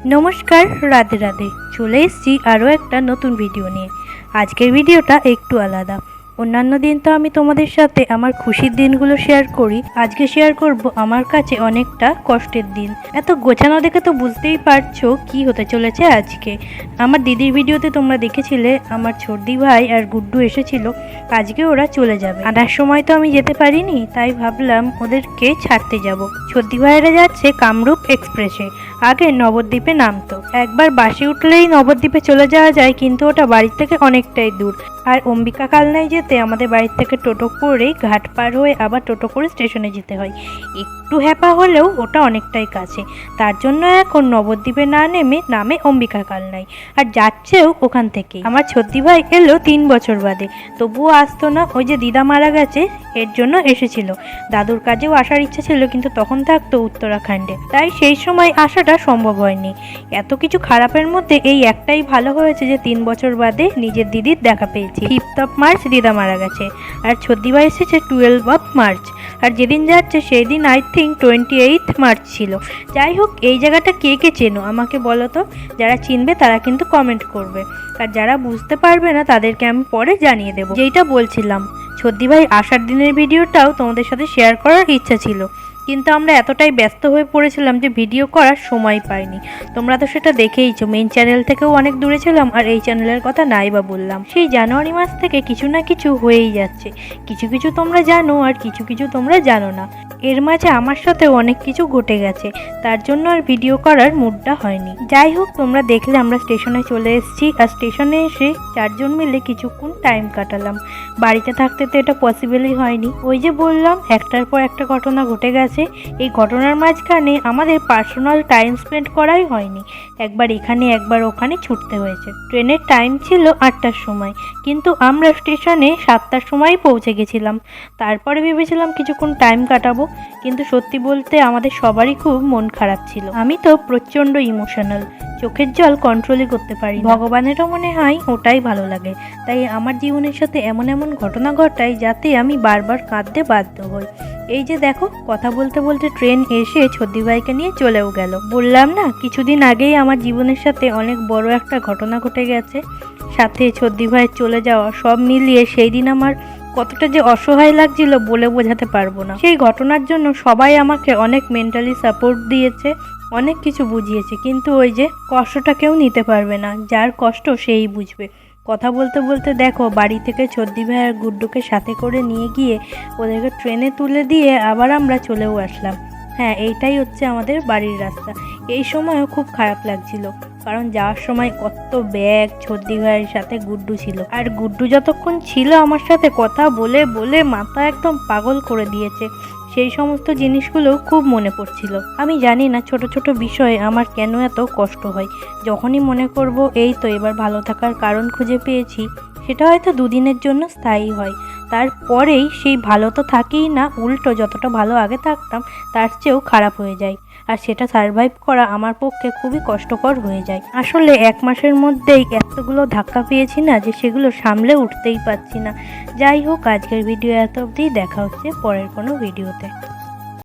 নমস্কার, রাধে রাধে। চলে এসেছি আরও একটা নতুন ভিডিও নিয়ে। আজকের ভিডিওটা একটু আলাদা। অন্যান্য দিন তো আমি তোমাদের সাথে আমার খুশির দিনগুলো শেয়ার করি, আজকে শেয়ার করব আমার কাছে অনেকটা কষ্টের দিন। এত গোছানো দেখে তো বুঝতেই পারছো কি হতে চলেছে আজকে। আমার দিদির ভিডিওতে তোমরা দেখেছিলে আমার ছোটদি ভাই আর গুড্ডু এসেছিল, আজকে ওরা চলে যাবে। আনার সময় তো আমি যেতে পারিনি, তাই ভাবলাম ওদেরকে ছাড়তে যাব। ছোটদি ভাইয়েরা যাচ্ছে কামরূপ এক্সপ্রেসে, আগে নবদ্বীপে নামতো। একবার বাসে উঠলেই নবদ্বীপে চলে যাওয়া যায়, কিন্তু ওটা বাড়ির থেকে অনেকটাই দূর। আর অম্বিকা কালনায় যেতে আমাদের বাড়ির থেকে টোটো করে ঘাট পার হয়ে আবার টোটো করে স্টেশনে যেতে হয়। একটু হ্যাপা হলেও ওটা অনেকটাই কাছে, তার জন্য এখন নবদ্বীপে না নেমে নামে অম্বিকা কালনায়, আর যাচ্ছেও ওখান থেকে। আমার ছোটদি ভাই এলো 3 বছর বাদে, তবুও আসতো না। ওই যে দিদা মারা গেছে এর জন্য এসেছিল। দাদুর কাজেও আসার ইচ্ছা ছিল, কিন্তু তখন থাকতো উত্তরাখণ্ডে, তাই সেই সময় আসাটা সম্ভব হয়নি। এত কিছু খারাপের মধ্যে এই একটাই ভালো হয়েছে যে 3 বছর বাদে নিজের দিদির দেখা পেয়েছি। 5th of March দিদা মারা গেছে, আর ছোটদি ভাই এসেছে 12 of March, আর যেদিন যাচ্ছে সেই দিন আই থিঙ্ক 28th March ছিল। যাই হোক, এই জায়গাটা কে কে চেনো আমাকে বলো তো। যারা চিনবে তারা কিন্তু কমেন্ট করবে, আর যারা বুঝতে পারবে না তাদেরকে আমি পরে জানিয়ে দেবো। যেইটা বলছিলাম, ছোটদি ভাই আসার দিনের ভিডিওটাও তোমাদের সাথে শেয়ার করার ইচ্ছা ছিল, কিন্তু আমরা এতটাই ব্যস্ত হয়ে পড়েছিলাম যে ভিডিও করার সময় পাইনি। তোমরা তো সেটা দেখেইছো, মেইন চ্যানেল থেকেও অনেক দূরে ছিলাম, আর এই চ্যানেলের কথা নাই বা বললাম। সেই জানুয়ারি মাস থেকে কিছু না কিছু হয়েই যাচ্ছে। কিছু কিছু তোমরা জানো আর কিছু কিছু তোমরা জানো না। এর মাঝে আমার সাথে অনেক কিছু ঘটে গেছে, তার জন্য আর ভিডিও করার মুডটা হয়নি। যাই হোক, তোমরা দেখলে আমরা স্টেশনে চলে এসেছি, আর স্টেশনে এসে 4 জন মিলে কিছুক্ষণ টাইম কাটালাম। বাড়িতে থাকতে তো এটা পসিবলই হয়নি। ওই যে বললাম, একটার পর একটা ঘটনা ঘটে গেছে। এই ঘটনার মাঝখানে আমাদের পার্সোনাল টাইম স্পেন্ড করাই হয়নি। একবার এখানে একবার ওখানে ছুটতে হয়েছে। ট্রেনের টাইম ছিল 8টার সময়, কিন্তু আমরা স্টেশনে 7টার সময় পৌঁছে গেছিলাম। তারপরে ভেবেছিলাম কিছুক্ষণ টাইম কাটাবো, কিন্তু সত্যি বলতে আমাদের সবারই খুব মন খারাপ ছিল। আমি তো প্রচণ্ড ইমোশনাল, চোখের জল কন্ট্রোলই করতে পারি। ভগবানেরও মনে হয় ওটাই ভালো লাগে, তাই আমার জীবনের সাথে এমন এমন ঘটনা ঘটায় যাতে আমি বারবার কাঁদতে বাধ্য হই। এই যে দেখো, কথা বলতে বলতে ট্রেন এসে ছোটদি ভাইকে নিয়ে চলেও গেল। বললাম না, কিছুদিন আগেই আমার জীবনের সাথে অনেক বড় একটা ঘটনা ঘটে গেছে, সাথে ছোটদি ভাইয়ের চলে যাওয়া, সব মিলিয়ে সেই দিন আমার কতটা যে অসহায় লাগছিল বলে বোঝাতে পারবো না। সেই ঘটনার জন্য সবাই আমাকে অনেক মেন্টালি সাপোর্ট দিয়েছে, অনেক কিছু বুঝিয়েছে, কিন্তু ওই যে কষ্টটা কেউ নিতে পারবে না, যার কষ্ট সেই বুঝবে। কথা বলতে বলতে দেখো, বাড়ি থেকে ছোটদি ভাই আর গুড্ডুকে সাথে করে নিয়ে গিয়ে ওদেরকে ট্রেনে তুলে দিয়ে আবার আমরা চলেও আসলাম। হ্যাঁ, এইটাই হচ্ছে আমাদের বাড়ির রাস্তা। এই সময়ও খুব খারাপ লাগছিল, কারণ যাওয়ার সময় কত ব্যাগ, ছোটদি ভাইয়ের সাথে গুড্ডু ছিল, আর গুড্ডু যতক্ষণ ছিল আমার সাথে কথা বলে বলে মাথা একদম পাগল করে দিয়েছে। সেই সমস্ত জিনিসগুলো খুব মনে পড়ছিল। আমি জানি না ছোট ছোট বিষয়ে আমার কেন এত কষ্ট হয়। যখনই মনে করব এই তো এবার ভালো থাকার কারণ খুঁজে পেয়েছি, সেটা হয়তো দুদিনের জন্য স্থায়ী হয়, তারপরেই সেই ভালো তো থাকেই না, উল্টো যতটা ভালো আগে থাকতাম তার চেয়েও খারাপ হয়ে যায়, আর সেটা সারভাইভ করা আমার পক্ষে খুবই কষ্টকর হয়ে যায়। আসলে 1 মাসের মধ্যেই এতগুলো ধাক্কা পেয়েছি না যে সেগুলো সামলে উঠতেই পারছি না। যাই হোক, আজকের ভিডিও এত অবধি। দেখা হচ্ছে পরের কোনো ভিডিওতে।